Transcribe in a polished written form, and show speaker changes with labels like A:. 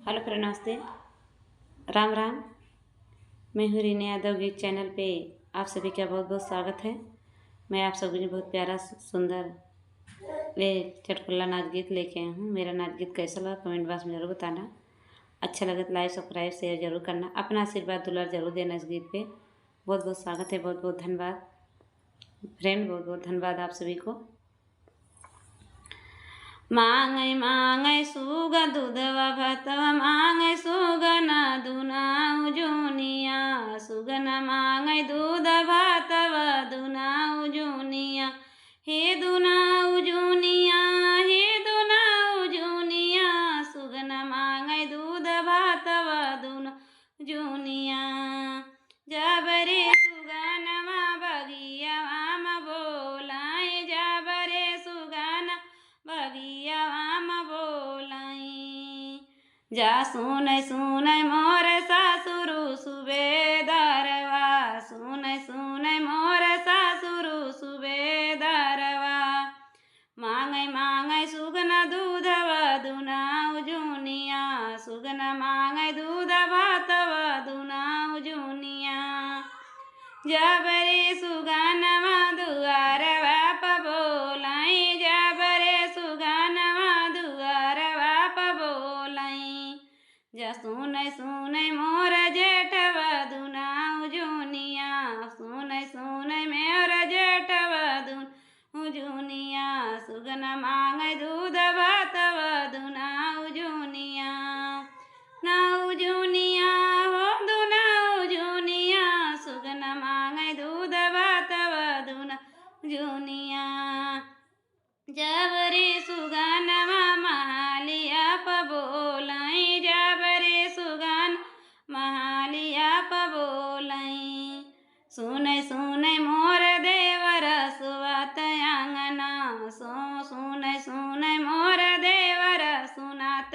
A: Hello friend, नमस्ते, राम राम। मैं हूँ रीना यादव गीत चैनल पे आप सभी का बहुत बहुत स्वागत है। मैं आप सभी को बहुत प्यारा सुंदर चटकुल्ला नाच गीत लेके आई हूँ। मेरा नाच गीत कैसा लगा कमेंट बॉक्स में ज़रूर बताना। अच्छा लगे तो लाइक सब्सक्राइब शेयर जरूर करना। अपना आशीर्वाद दुलार जरूर देना इस गीत पे। बहुत बहुत स्वागत है, बहुत बहुत धन्यवाद फ्रेंड, बहुत बहुत धन्यवाद आप सभी को। मांगै मांगै सुगा दूधवा भतवा मांगै सुगना दुनाउ जुनिया, सुगना मांगै दूध भतवा दुनाउ जुनिया। हे दुनाउ जुनिया, हे दुनाउ जुनिया, सुगना मांगै दूध भतवा दुनाउ जुनिया। जबरे सुगनमा बगियावा म बोलाए, जबरे सुगना बगियावा म बोलाई। जा सुनै सुनै मोर सासुरु सुबेदारवा, सुनै सुनै मोर सासुरु सुबेदारवा। मांगै मांगै सुगना दूधवा दुनाउ जुनिया, सुगना मांगै दूध भातवा दुनाउ जुनिया। जबरे सुगनमा दुआरवा प बोलाई, जबरे सुगनमा दुआरवा प बोलाई। जा सुनै सुनै मोर जेठवा दुनाउ जुनिया, सुनै सुनै मोर जेठवा दुनाउ जुनिया। सुगना मांगै दूध भातवा दुनाउ जुनिया। नाउ जुनिया हो दुनाउ जुनिया, सुगना मांगै दूध भातवा दुनाउ जुनिया। जबरे सुगनमा महालिया प बोलाई, जबरे सुगन महालिया प बोलाई। सुनै सुनै मोर देवर सुवत आंगना, सुनै सुनै मोर देवर सुनात